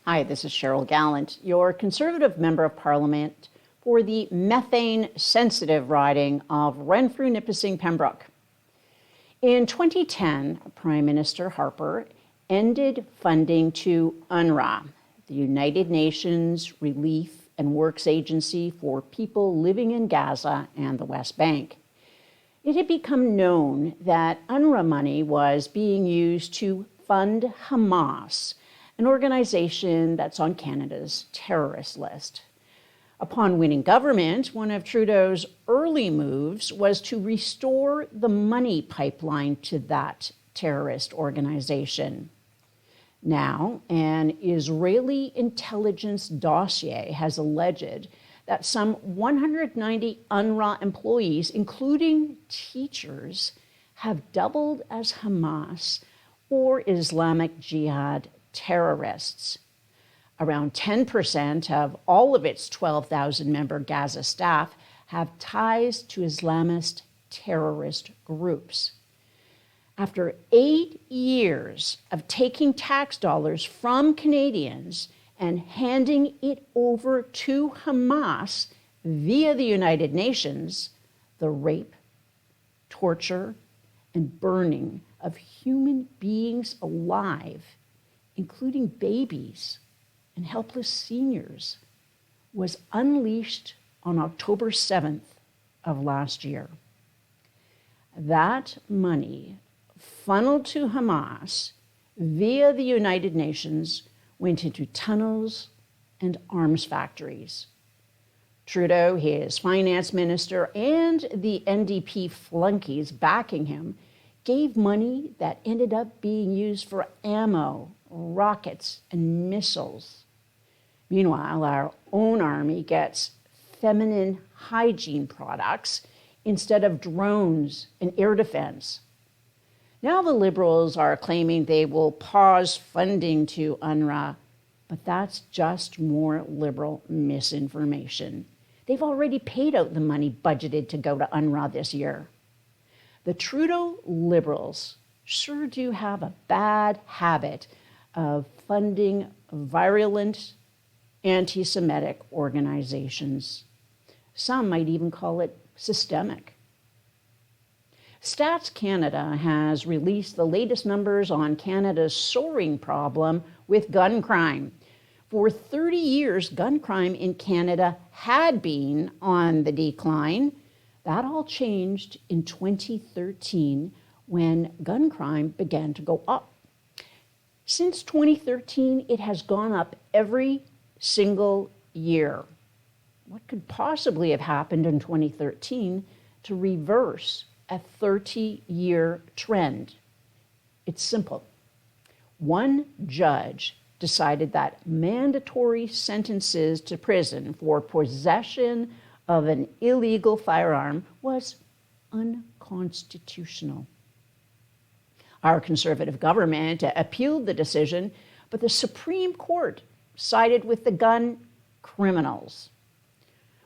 Hi, this is Cheryl Gallant, your Conservative Member of Parliament for the methane-sensitive riding of Renfrew-Nipissing-Pembroke. In 2010, Prime Minister Harper ended funding to UNRWA, the United Nations Relief and Works Agency for people living in Gaza and the West Bank. It had become known that UNRWA money was being used to fund Hamas, an organization that's on Canada's terrorist list. Upon winning government, one of Trudeau's early moves was to restore the money pipeline to that terrorist organization. Now, an Israeli intelligence dossier has alleged that some 190 UNRWA employees, including teachers, have doubled as Hamas or Islamic Jihad terrorists. Around 10% of all of its 12,000-member Gaza staff have ties to Islamist terrorist groups. After 8 years of taking tax dollars from Canadians and handing it over to Hamas via the United Nations, the rape, torture, and burning of human beings alive, including babies and helpless seniors, was unleashed on October 7th of last year. That money, funneled to Hamas via the United Nations, went into tunnels and arms factories. Trudeau, his finance minister, and the NDP flunkies backing him gave money that ended up being used for ammo, rockets, and missiles. Meanwhile, our own army gets feminine hygiene products instead of drones and air defense. Now the Liberals are claiming they will pause funding to UNRWA, but that's just more Liberal misinformation. They've already paid out the money budgeted to go to UNRWA this year. The Trudeau Liberals sure do have a bad habit of funding virulent anti-Semitic organizations. Some might even call it systemic. Stats Canada has released the latest numbers on Canada's soaring problem with gun crime. For 30 years, gun crime in Canada had been on the decline. That all changed in 2013 when gun crime began to go up. Since 2013, it has gone up every single year. What could possibly have happened in 2013 to reverse a 30-year trend? It's simple. One judge decided that mandatory sentences to prison for possession of an illegal firearm was unconstitutional. Our Conservative government appealed the decision, but the Supreme Court sided with the gun criminals.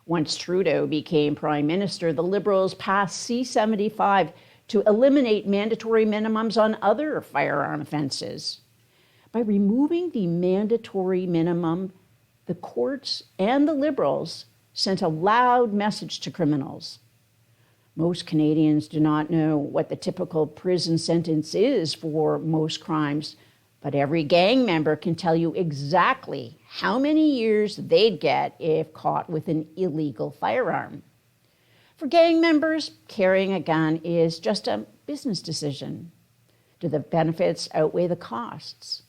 Once Trudeau became Prime Minister, the Liberals passed C-75 to eliminate mandatory minimums on other firearm offenses. By removing the mandatory minimum, the courts and the Liberals sent a loud message to criminals. Most Canadians do not know what the typical prison sentence is for most crimes, but every gang member can tell you exactly how many years they'd get if caught with an illegal firearm. For gang members, carrying a gun is just a business decision. Do the benefits outweigh the costs?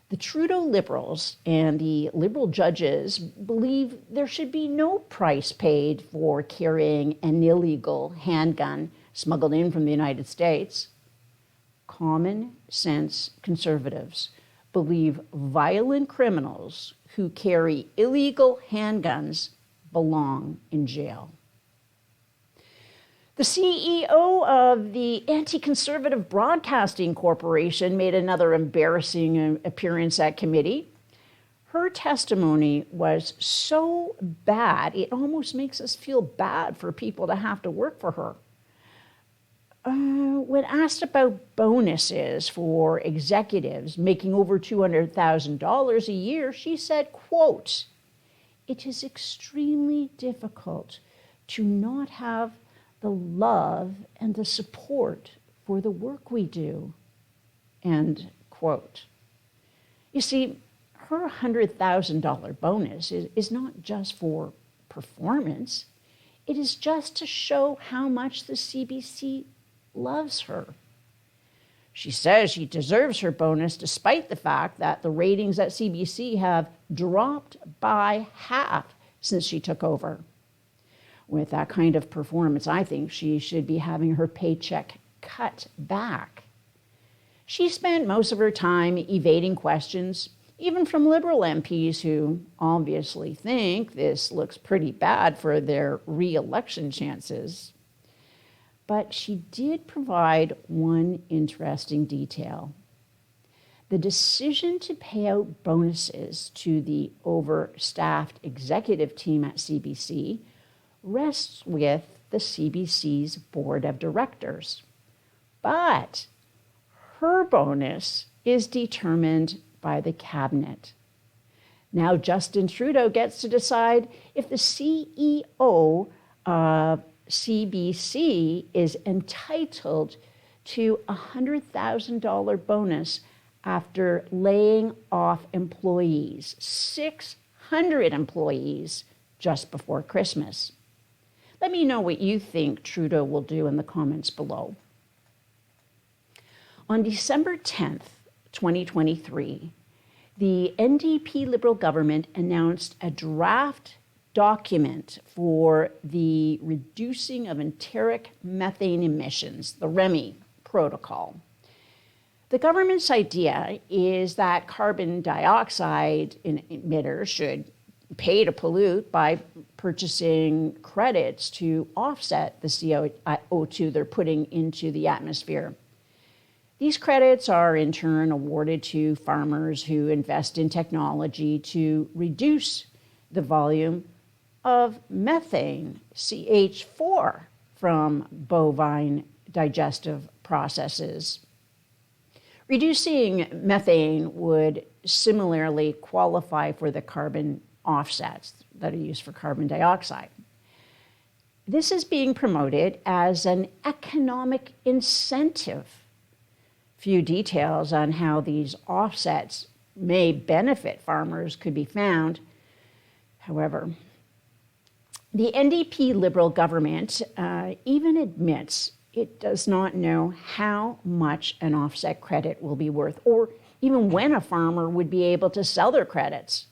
The Trudeau Liberals and the Liberal judges believe there should be no price paid for carrying an illegal handgun smuggled in from the United States. Common sense Conservatives believe violent criminals who carry illegal handguns belong in jail. The CEO of the Anti-Conservative Broadcasting Corporation made another embarrassing appearance at committee. Her testimony was so bad, it almost makes us feel bad for people to have to work for her. when asked about bonuses for executives making over $200,000 a year, she said, quote, "It is extremely difficult to not have the love and the support for the work we do," end quote. You see, her $100,000 bonus is not just for performance. It is just to show how much the CBC loves her. She says she deserves her bonus despite the fact that the ratings at CBC have dropped by half since she took over. With that kind of performance, I think she should be having her paycheck cut back. She spent most of her time evading questions, even from Liberal MPs who obviously think this looks pretty bad for their re-election chances. But she did provide one interesting detail. The decision to pay out bonuses to the overstaffed executive team at CBC rests with the CBC's board of directors. But her bonus is determined by the cabinet. Now Justin Trudeau gets to decide if the CEO of CBC is entitled to a $100,000 bonus after laying off employees, 600 employees, just before Christmas. Let me know what you think Trudeau will do in the comments below. On December 10th, 2023, the NDP Liberal government announced a draft document for the reducing of enteric methane emissions, the REME protocol. The government's idea is that carbon dioxide emitters should pay to pollute by purchasing credits to offset the CO2 they're putting into the atmosphere. These credits are in turn awarded to farmers who invest in technology to reduce the volume of methane, CH4, from bovine digestive processes. Reducing methane would similarly qualify for the carbon offsets that are used for carbon dioxide. This is being promoted as an economic incentive. Few details on how these offsets may benefit farmers could be found. However, the NDP Liberal government even admits it does not know how much an offset credit will be worth, or even when a farmer would be able to sell their credits.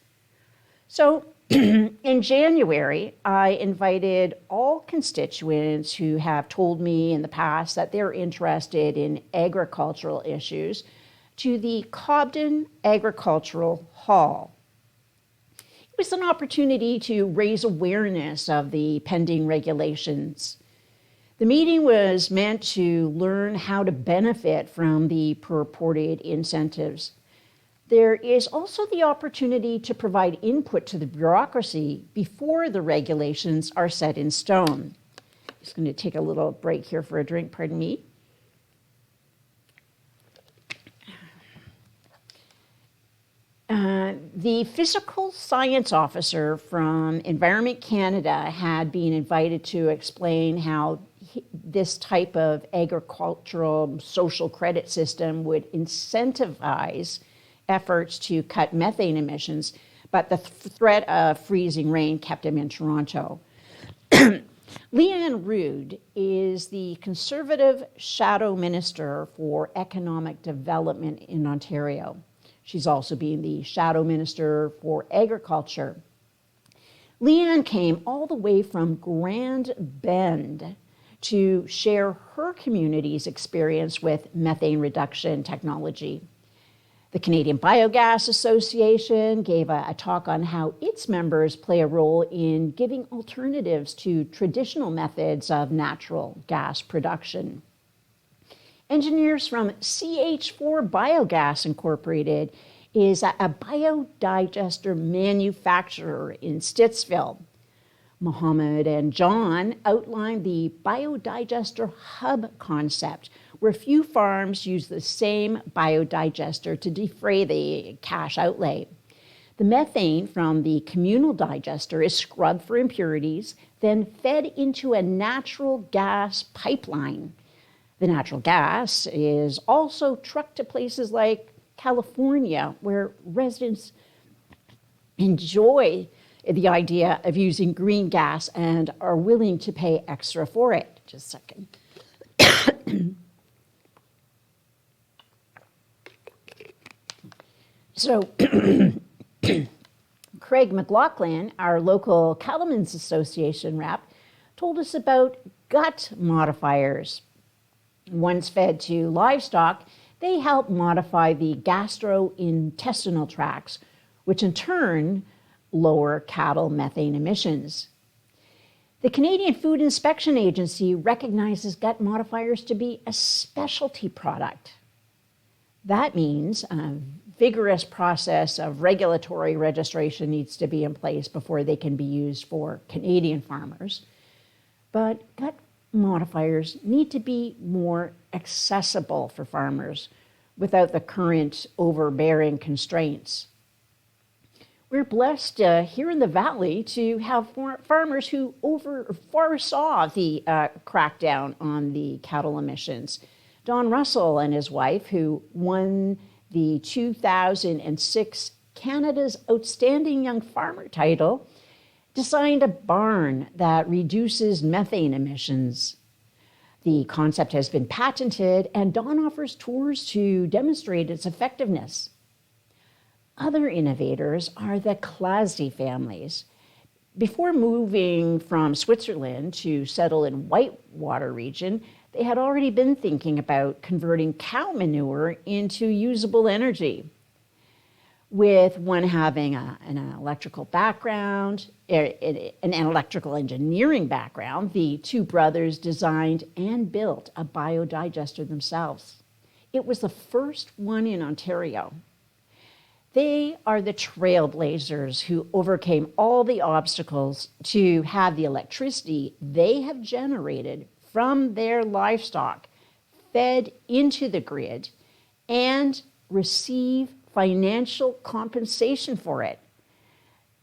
So in January, I invited all constituents who have told me in the past that they're interested in agricultural issues to the Cobden Agricultural Hall. It was an opportunity to raise awareness of the pending regulations. The meeting was meant to learn how to benefit from the purported incentives. There is also the opportunity to provide input to the bureaucracy before the regulations are set in stone. Just going to take a little break here for a drink, pardon me. The physical science officer from Environment Canada had been invited to explain how this type of agricultural social credit system would incentivize efforts to cut methane emissions, but the threat of freezing rain kept him in Toronto. Leanne Rood is the Conservative Shadow Minister for Economic Development in Ontario. She's also been the Shadow Minister for Agriculture. Leanne came all the way from Grand Bend to share her community's experience with methane reduction technology. The Canadian Biogas Association gave a talk on how its members play a role in giving alternatives to traditional methods of natural gas production. Engineers from CH4 Biogas Incorporated is a biodigester manufacturer in Stittsville. Mohammed and John outlined the biodigester hub concept, where few farms use the same biodigester to defray the cash outlay. The methane from the communal digester is scrubbed for impurities, then fed into a natural gas pipeline. The natural gas is also trucked to places like California, where residents enjoy the idea of using green gas and are willing to pay extra for it. Just a second. So, Craig McLaughlin, our local Cattlemen's Association rep, told us about gut modifiers. Once fed to livestock, they help modify the gastrointestinal tracts, which in turn lower cattle methane emissions. The Canadian Food Inspection Agency recognizes gut modifiers to be a specialty product. That means a vigorous process of regulatory registration needs to be in place before they can be used for Canadian farmers. But gut modifiers need to be more accessible for farmers without the current overbearing constraints. We're blessed here in the Valley to have farmers who foresaw the crackdown on the cattle emissions. Don Russell and his wife, who won the 2006 Canada's Outstanding Young Farmer title, designed a barn that reduces methane emissions. The concept has been patented, and Don offers tours to demonstrate its effectiveness. Other innovators are the Klasdy families. Before moving from Switzerland to settle in Whitewater region, they had already been thinking about converting cow manure into usable energy. With one having an electrical background, an electrical engineering background, the two brothers designed and built a biodigester themselves. It was the first one in Ontario. They are the trailblazers who overcame all the obstacles to have the electricity they have generated from their livestock fed into the grid and receive financial compensation for it.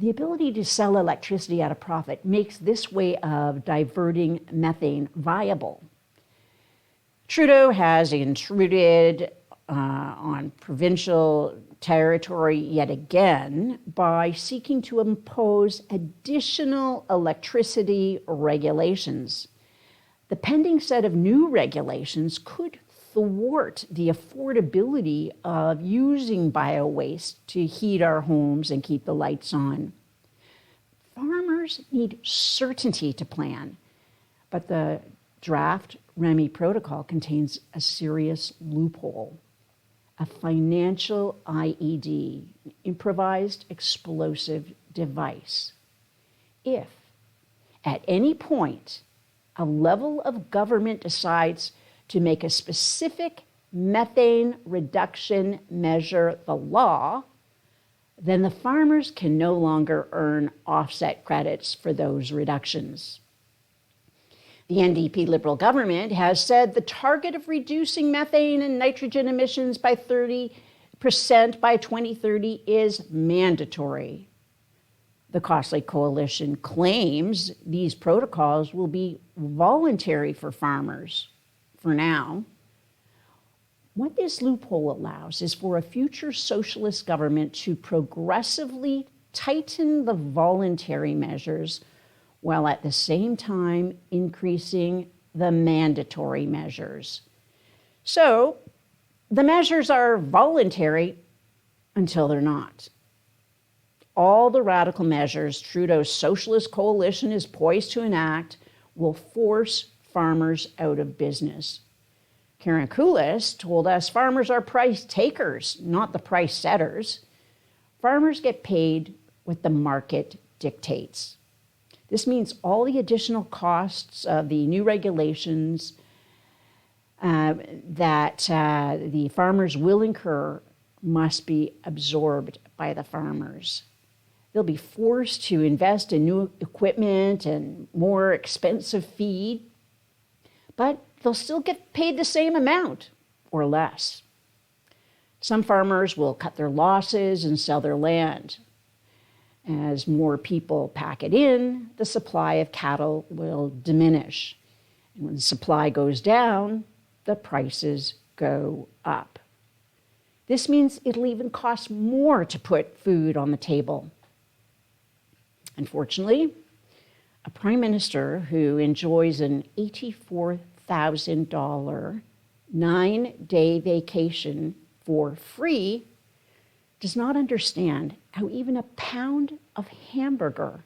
The ability to sell electricity at a profit makes this way of diverting methane viable. Trudeau has intruded on provincial territory yet again by seeking to impose additional electricity regulations. The pending set of new regulations could thwart the affordability of using bio-waste to heat our homes and keep the lights on. Farmers need certainty to plan, but the draft REMI protocol contains a serious loophole. A financial IED, improvised explosive device. If, at any point, a level of government decides to make a specific methane reduction measure the law, then the farmers can no longer earn offset credits for those reductions. The NDP Liberal government has said the target of reducing methane and nitrogen emissions by 30% by 2030 is mandatory. The Costly Coalition claims these protocols will be voluntary for farmers for now. What this loophole allows is for a future socialist government to progressively tighten the voluntary measures while at the same time increasing the mandatory measures. So the measures are voluntary until they're not. All the radical measures Trudeau's socialist coalition is poised to enact will force farmers out of business. Karen Koulis told us farmers are price takers, not the price setters. Farmers get paid what the market dictates. This means all the additional costs of the new regulations that the farmers will incur must be absorbed by the farmers. They'll be forced to invest in new equipment and more expensive feed, but they'll still get paid the same amount or less. Some farmers will cut their losses and sell their land. As more people pack it in, the supply of cattle will diminish. And when the supply goes down, the prices go up. This means it'll even cost more to put food on the table. Unfortunately, a prime minister who enjoys an $84,000 9-day vacation for free does not understand how even a pound of hamburger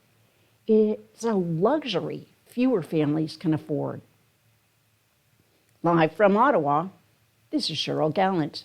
is a luxury fewer families can afford. Live from Ottawa, this is Cheryl Gallant.